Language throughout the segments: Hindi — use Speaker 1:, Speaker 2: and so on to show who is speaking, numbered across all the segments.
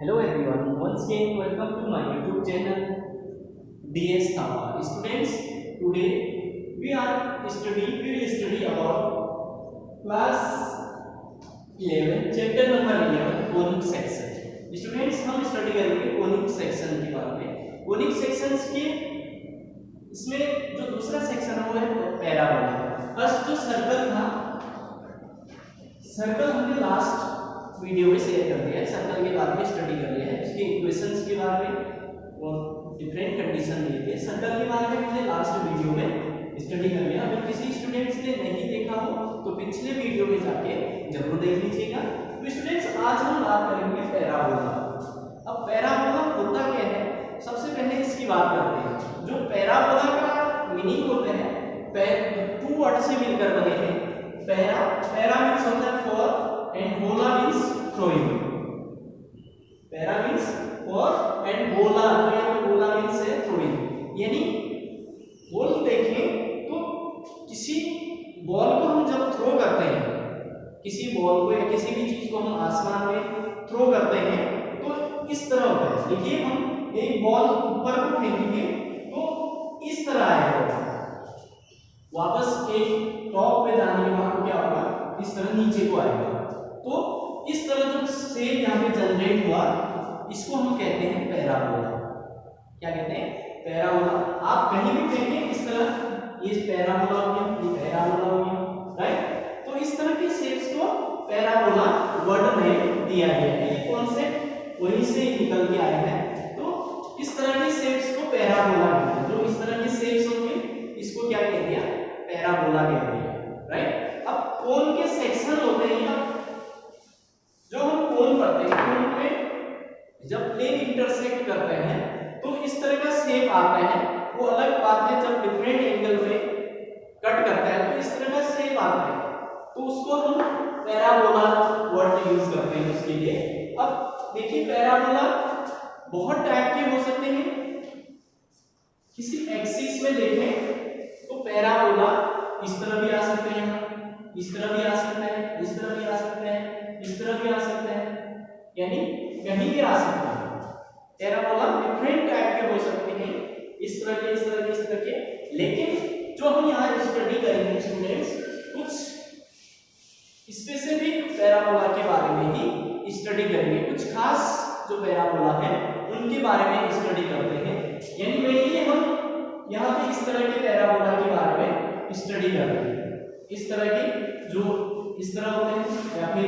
Speaker 1: Hello everyone, once again welcome to my YouTube channel DS Thapa. Students, today we will study about class 11 chapter number 11 conic section. Students हम स्टडी करेंगे कोनिक सेक्शन के बारे में। कोनिक सेक्शंस के इसमें जो दूसरा सेक्शन है वो है पैराबोला। फर्स्ट जो सर्कल था, सर्कल हमने लास्ट वीडियो में शेयर कर दिया है, सर्कल के बारे में स्टडी कर लिया है, उसके इक्वेशंस के बारे में और डिफरेंट कंडीशन दिए थे। सर्कल के बारे में हमने लास्ट वीडियो में स्टडी कर लिया। अगर किसी स्टूडेंट्स ने नहीं देखा हो तो पिछले वीडियो में जाके जरूर देख लीजिएगा। तो स्टूडेंट्स आज हम बात करेंगे पैराबोला। अब पैराबोला होता क्या है, सबसे पहले इसकी बात करते हैं। जो पैराबोला का मीनिंग होते हैं, टू वर्ड से मिलकर बने हैं। पैरा मीन्स होता है for and bola means throwing. Para means for and bola, तो यहाँ पे bola means है throwing, यानी बॉल देखें तो किसी बॉल को हम जब थ्रो करते हैं, किसी बॉल को या किसी भी चीज को हम आसमान में थ्रो करते हैं तो इस तरह होता है। देखिए हम एक बॉल ऊपर को फेंकेंगे तो इस तरह आएगा, वापस एक टॉप पे जाने के बाद क्या होगा, इस तरह नीचे को आएगा। तो इस तरह जो शेप यहाँ पे जनरेट हुआ इसको हम कहते हैं पैराबोला। क्या कहते हैं? पैराबोला। आप कहीं भी फेंकें इस तरह, ये पैराबोला हो गया, ये पैराबोला हो गया, राइट। तो इस तरह के शेप्स को पैराबोला वर्ड में दिया गया है। ये कॉन्सेप्ट वहीं से निकल के आया है। तो इस तरह के शेप्स को पैराबोला कहते हैं। जो इस तरह के शेप्स होंगे इसको क्या कहते हैं? पैराबोला कहते हैं, राइट। अब कोन के सेक्शन होते हैं, जो हम कोन पढ़ते हैं, कोन में जब प्लेन इंटरसेक्ट करते हैं तो इस तरह का शेप आता है। वो अलग बात है, जब डिफरेंट एंगल में कट करता है तो इस तरह का शेप आता है, तो उसको हम पैराबोला वर्ड यूज करते हैं उसके लिए। अब देखिए पैराबोला बहुत टाइप के हो सकते हैं। किसी एक्सिस में देखें तो पैराबोला इस तरह भी आ सकते हैं, इस तरह भी आ सकते हैं, इस तरह भी आ सकते हैं, इस तरह भी आ सकते हैं, यानी कहीं भी आ सकते हैं। पैराबोला डिफरेंट टाइप के हो सकते हैं, इस तरह के, इस तरह के, इस तरह के। लेकिन जो हम यहाँ स्टडी करेंगे स्टूडेंट्स, कुछ स्पेसिफिक पैराबोला के बारे में ही स्टडी करेंगे। कुछ खास जो पैराबोला है उनके बारे में स्टडी करते हैं, यानी मेनली हम यहाँ पे इस तरह के पैराबोला के बारे में स्टडी कर रहे हैं। इस तरह के जो इस तरह होते हैं या फिर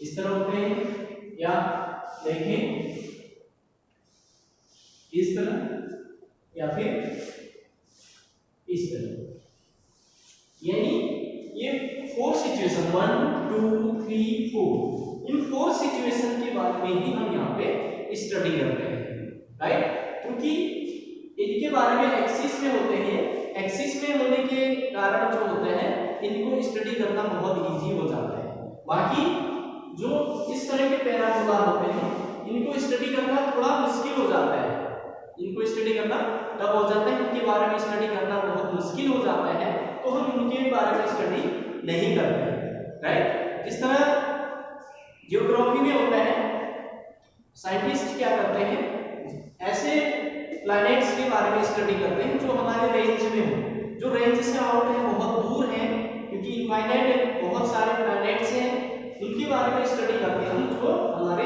Speaker 1: इस तरह होते हैं, या देखें इस तरह या फिर इस तरह, यानी ये 4 सिचुएशन 1 2 3 4, इन 4 सिचुएशन के बारे में ही हम यहाँ पे स्टडी करते हैं, राइट। क्योंकि इनके बारे में एक्सिस में होते हैं, एक्सिस में होने के कारण जो होते हैं इनको स्टडी करना बहुत इजी हो जाता है। बाकी जो इस तरह के पैराबोला होते हैं इनको स्टडी करना थोड़ा मुश्किल हो जाता है। इनको स्टडी करना तब हो जाता है, इनके बारे में स्टडी करना बहुत मुश्किल हो जाता है, तो हम इनके बारे में स्टडी नहीं करते हैं, राइट। जिस तरह ज्योग्राफी में होता है, साइंटिस्ट क्या करते हैं, ऐसे प्लैनेट्स के बारे में स्टडी करते हैं जो हमारे रेंज में हो, जो रेंज से आउट है, बहुत दूर है, क्योंकि इनफाइनाइट बहुत सारे प्लैनेट्स हैं, उनके बारे में स्टडी करते हैं हम जो हमारे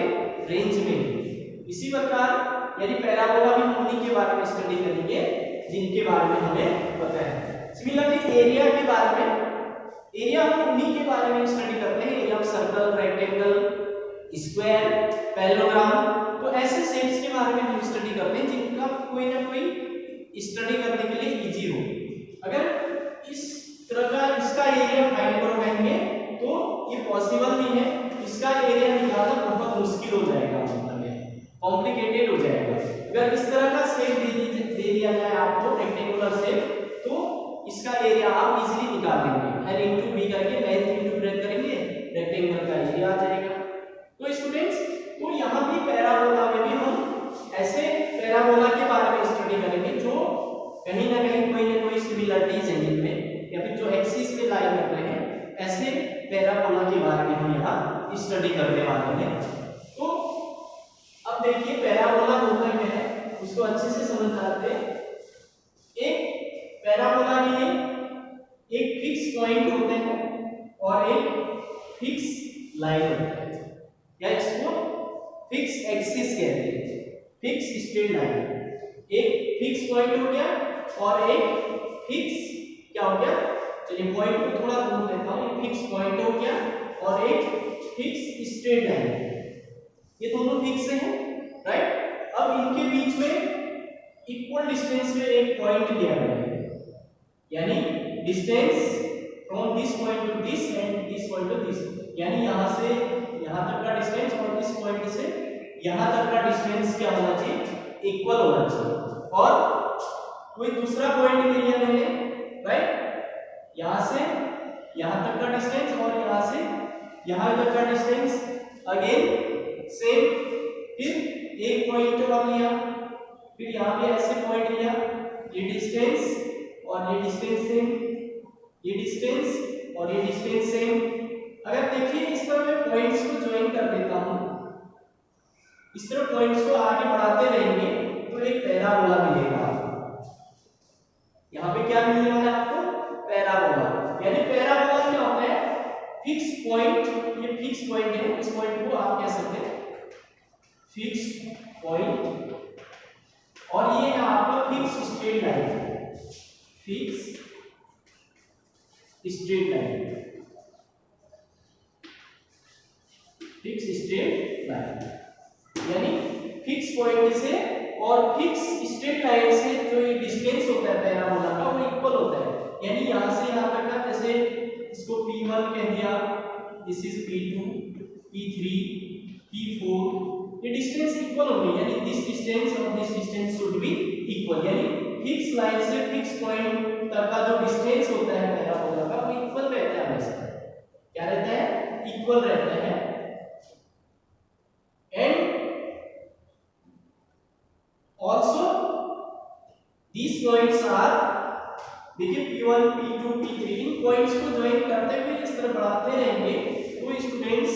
Speaker 1: रेंज में है। इसी प्रकार यानी पैराबोला भी हम उन्हीं के बारे में स्टडी करेंगे जिनके बारे में हमें पता है। सिमिलरली एरिया के बारे में, एरिया हम उन्हीं के बारे में स्टडी करते हैं, area of circle, rectangle, square, parallelogram. तो ऐसे शेप्स के बारे में हम स्टडी करते हैं जिनका कोई ना कोई स्टडी करने के लिए इजी हो। अगर इस तरह का इसका एरिया फाइंड करेंगे तो ये पॉसिबल नहीं है, इसका एरिया निकालना बहुत मुश्किल हो जाएगा, मतलब कॉम्प्लिकेटेड हो जाएगा। अगर इस तरह का शेप दे दिया जाए आपको, रेक्टेंगुलर शेप, तो इसका एरिया आप इजीली निकाल लेंगे। L into B करके लेंथ into ब्रेथ करेंगे, रेक्टेंगल का एरिया आ जाएगा। तो स्टूडेंट्स, तो यहाँ भी पैराबोला में भी हम ऐसे पैराबोला के बारे में स्टडी करेंगे जो कहीं ना कहीं कोई ना कोई सिमिलरिटीज है जिनमें, या फिर जो एक्सिस पे लाई कर रहे हैं, ऐसे पैराबोला के बारे में हम यहाँ स्टडी करने वाले हैं। तो देखिए पैराबोला होता क्या है उसको अच्छे से समझ जाते हैं। एक पैराबोला के लिए एक फिक्स पॉइंट होते हैं और एक फिक्स लाइन होता है, या इसको फिक्स एक्सिस कहते हैं, फिक्स स्ट्रेट लाइन। एक फिक्स पॉइंट हो गया और एक फिक्स क्या हो गया, चलिए पॉइंट को थोड़ा दूर लेता हूं, एक फिक्स पॉइंट हो गया और एक फिक्स स्ट्रेट लाइन, ये दोनों फिक्स हैं, राइट। अब इनके बीच में इक्वल डिस्टेंस पे एक पॉइंट दिया गया है, यानी distance from this point two this and this point two this, यानी यहां से यहां तक का डिस्टेंस और इस पॉइंट से यहां तक का डिस्टेंस क्या होना चाहिए, इक्वल होना चाहिए। और कोई दूसरा पॉइंट ले लिया मैंने, राइट, यहां से यहां तक का डिस्टेंस और यहां से यहां तक का डिस्टेंस अगेन सेम, फिर एक पॉइंट और लिया, फिर यहां पे ऐसे पॉइंट लिया, ये डिस्टेंस और ये डिस्टेंस सेम, ये डिस्टेंस और ये डिस्टेंस सेम। अगर देखिए इस तरह मैं पॉइंट्स को ज्वाइन कर देता हूं, इस तरह पॉइंट्स को आगे बढ़ाते रहेंगे तो एक पैराबोला मिलेगा। यहां पे क्या मिलने वाला है आपको, पैराबोला। यानी पैराबोला क्या होता है, फिक्स पॉइंट, ये फिक्स पॉइंट है, इस पॉइंट को आप कह सकते हैं फिक्स पॉइंट, और ये है आपका fix straight line, fix straight line, fix straight line, यानी फिक्स पॉइंट से और फिक्स स्ट्रेट लाइन से जो ये डिस्टेंस होता है पैराबोला का वो इक्वल होता है। यानी यहां से यहां तक का, जैसे इसको P1 कह दिया, this is P2, P3, P4, ये डिस्टेंस इक्वल होंगे, यानी दिस डिस्टेंस और this distance should be equal, यानी फिक्स लाइन से फिक्स पॉइंट तक का जो डिस्टेंस होता है पैराबोला का वो इक्वल रहता है हमेशा। क्या रहता है, इक्वल रहता है। And also these points are, देखिए P1, P2, P3, इन पॉइंट्स को ज्वाइन करते हुए इस तरह बढ़ाते रहेंगे तो स्टूडेंट्स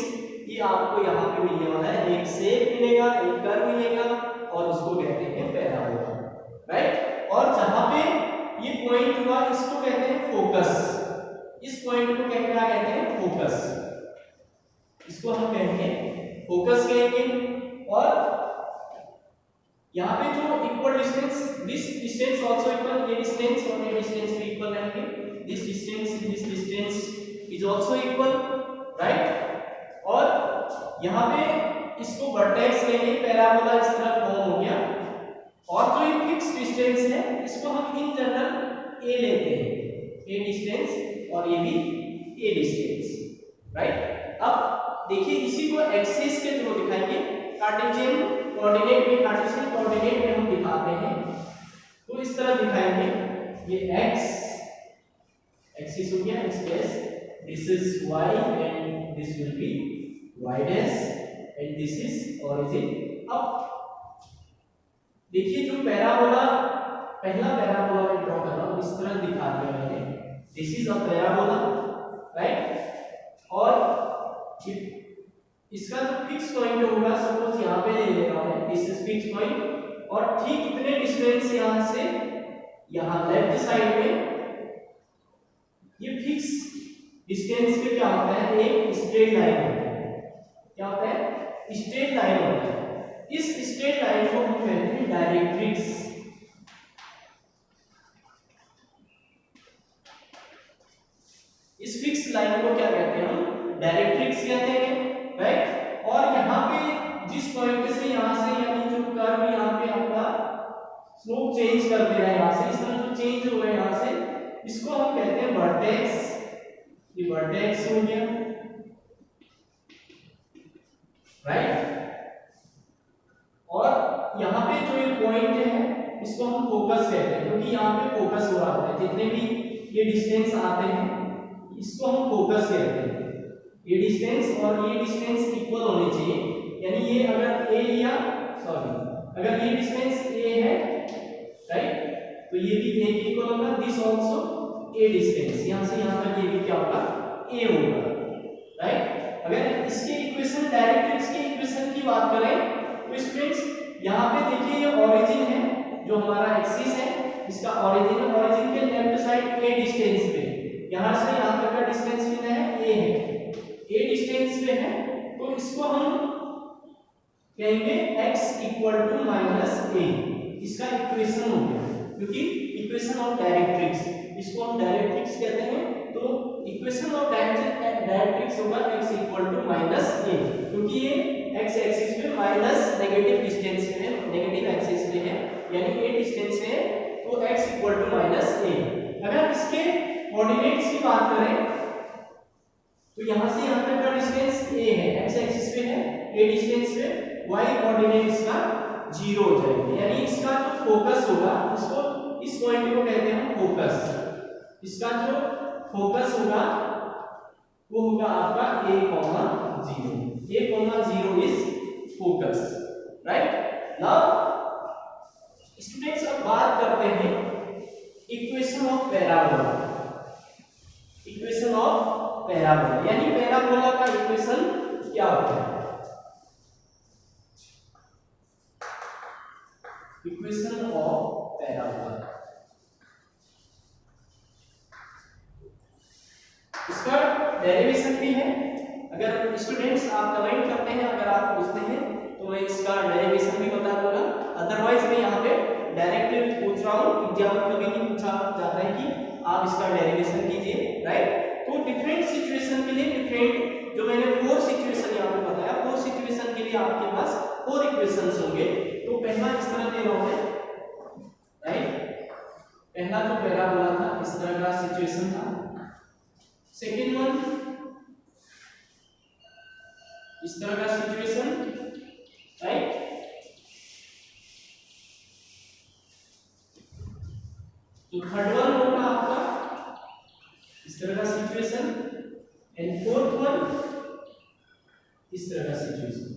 Speaker 1: ये आपको यहाँ पे मिलने वाला है, एक शेप मिलेगा, एक कर्व मिलेगा और उसको कहते हैं पैराबोला, राइट। और जहां पे ये पॉइंट हुआ इसको कहते हैं फोकस, इस पॉइंट को क्या कहते हैं, फोकस, इसको हम कहेंगे फोकस कहेंगे। और यहाँ पे जो equal distance, this distance also equal, ये डिस्टेंस और ये डिस्टेंस भी इक्वल रहेंगे, this distance is also equal, right. और यहाँ पे इसको वर्टेक्स कहेंगे, पैराबोला इस तरह फॉर्म हो गया। और जो ये फिक्स डिस्टेंस है इसको हम इन जनरल ए लेते हैं, ए डिस्टेंस और ये भी ए डिस्टेंस, राइट। अब देखिए इसी को एक्सिस के थ्रू दिखाएंगे, कार्टेशियन कोऑर्डिनेट में, कार्टेशियन कोऑर्डिनेट में हम दिखाते हैं तो इस तरह दिखाएंगे, ये x एक्सिस हो गया, x dash, this is y and this will be y dash and this is origin. अब देखिए जो पैराबोला, पहला पैराबोला मैं ड्रॉ कर रहा हूं, इस तरह दिखा दिया मैंने, this is a parabola, right. और इसका जो फिक्स पॉइंट होगा सपोज यहां पे ले ले रहा हूं, दिस इज फिक्स पॉइंट, और ठीक इतने डिस्टेंस यहां से यहां लेफ्ट साइड में ये फिक्स डिस्टेंस पे क्या होता है, एक स्ट्रेट लाइन होता है, क्या होता है, स्ट्रेट लाइन होता है। इस स्ट्रेट लाइन को हम कहते हैं डायरेक्ट्रिक्स, इस फिक्स लाइन को क्या कहते हैं हम, डायरेक्ट्रिक्स कहते हैं, राइट। और यहाँ पे जिस पॉइंट से यहाँ से, यानी जो कर्व यहाँ पे आपका स्लोप चेंज कर दे रहा है यहाँ से, इस तरह जो चेंज हो रहा है यहाँ से, इसको हम कहते हैं वर्टेक्स, ये वर्टेक्स हो गया, राइट। और यहाँ पे जो ये पॉइंट है इसको हम फोकस कहते हैं, क्योंकि यहाँ पे फोकस हो रहा होता है, जितने भी ये डिस्टेंस आते हैं इसको हम फोकस कहते हैं। ये डिस्टेंस और ये डिस्टेंस इक्वल होने चाहिए, यानी ये अगर a लिया, सॉरी अगर ये डिस्टेंस a है, राइट, तो ये भी a के इक्वल होगा, दिस आल्सो a डिस्टेंस, यहां से यहां तक ये भी क्या होगा, a होगा, राइट। अगर इसके इक्वेशन, डायरेक्ट्रिक्स की इक्वेशन की बात करें तो स्टूडेंट्स यहाँ पे देखिए ये ओरिजिन है, जो हमारा एक्सिस है इसका ओरिजिन है, ओरिजिन के लेफ्ट साइड ए डिस्टेंस पे, यहाँ से यहाँ तक का डिस्टेंस कितना है, ए है, ए डिस्टेंस पे है, तो इसको हम कहेंगे x इक्वल टू माइनस ए, इसका इक्वेशन हो गया, क्योंकि इक्वेशन ऑफ डायरेक्ट्रिक्स, इसको हम डायरेक्ट्रिक्स कहते हैं, तो इक्वेशन ऑफ डायरेक्ट्रिक्स होगा x इक्वल टू माइनस ए, क्योंकि ये x एक्सिस पे माइनस नेगेटिव डिस्टेंस पे है, नेगेटिव एक्सिस पे है, यानी a डिस्टेंस है, तो x इक्वल टू माइनस ए। अगर इसके कोऑर्डिनेट्स की बात करें तो यहां से यहां तक का डिस्टेंस a है, x एक्सिस पे है, a डिस्टेंस पे y कोऑर्डिनेट इसका 0 हो जाएगा, यानी इसका जो फोकस होगा, इसको इस पॉइंट को कहते हैं फोकस, इसका जो फोकस होगा वो होगा आपका a,0 is focus, right. Now students अब बात करते हैं equation of parabola, equation of parabola, यानी पैराबोला का इक्वेशन क्या होता है, इक्वेशन ऑफ पैराबोला, इसका डेरिवेशन भी है। अगर स्टूडेंट्स आप कमेंट करते हैं, अगर आप पूछते हैं तो मैं इसका डेरिवेशन भी बता दूंगा, अदरवाइज मैं यहाँ पे डायरेक्ट पूछ रहा हूँ, एग्जाम में कभी नहीं पूछा जाता है कि आप इसका डेरिवेशन कीजिए, राइट। तो डिफरेंट सिचुएशन के लिए डिफरेंट, जो मैंने 4 सिचुएशन यहाँ पे बताया, 4 सिचुएशन के लिए आपके पास 4 इक्वेशंस होंगे। तो पहला इस तरह दे रहा हूँ, राइट, पहला जो पैराबोला था इस तरह का सिचुएशन था, सेकेंड वन इस तरह का सिचुएशन, राइट, तो थर्ड वन होगा आपका इस तरह का सिचुएशन, एंड फोर्थ वन इस तरह का सिचुएशन।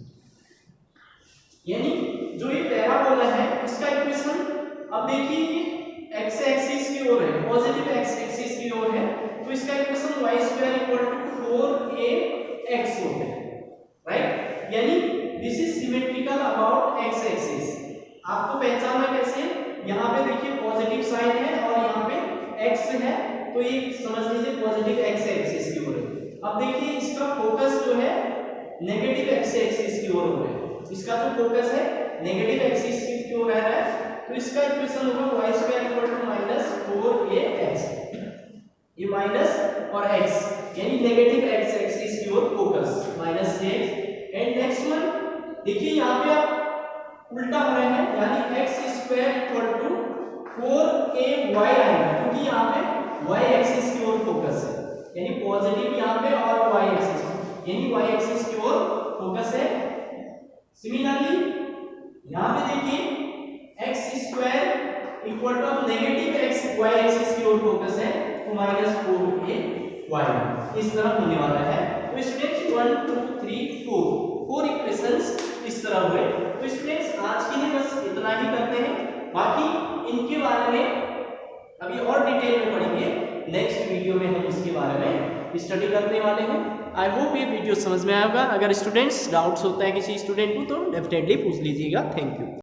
Speaker 1: यानी जो ये पैराबोला है इसका इक्वेशन, अब देखिए x एक्सिस की ओर है, पॉजिटिव x एक्सिस की ओर है, तो इसका इक्वेशन y² = 4ax होता है, राइट। यानी this is symmetrical about x axis. आपको पहचानना कैसे, यहाँ पे देखिए पॉजिटिव साइन है और यहाँ पे x है, तो ये समझ लीजिए पॉजिटिव x एक्सिस की ओर है। अब देखिए इसका फोकस जो है नेगेटिव x एक्सिस की ओर हो रहा है, इसका जो फोकस है नेगेटिव एक्सिस की ओर आ रहा है, तो इसका इक्वेशन होगा y² = 4ax, ये माइनस और x, यानी नेगेटिव x एक्सिस की ओर focus minus x। And next one देखिए यहाँ पे आप उल्टा हो रहे हैं, यानी x² = 4ay आएगा, क्योंकि यहाँ पे y एक्सिस की ओर फोकस है, यानी पॉजिटिव यहाँ पे और y एक्सिस, यानी y एक्सिस की ओर फोकस है। सिमिलरली यहाँ पे देखिए x² = negative x y axis की ओर फोकस है, तो -4ay इस तरह होने वाला है। तो स्टूडेंट्स 1 2 3 4 इक्वेशंस इस तरह हुए। तो स्टूडेंट्स आज के लिए बस इतना ही करते हैं, बाकी इनके बारे में अभी और डिटेल में पढ़ेंगे, नेक्स्ट वीडियो में हम इसके बारे में स्टडी करने वाले हैं। आई होप ये वीडियो समझ में आएगा। अगर स्टूडेंट्स डाउट्स होता है किसी स्टूडेंट को तो डेफिनेटली पूछ लीजिएगा। Thank you.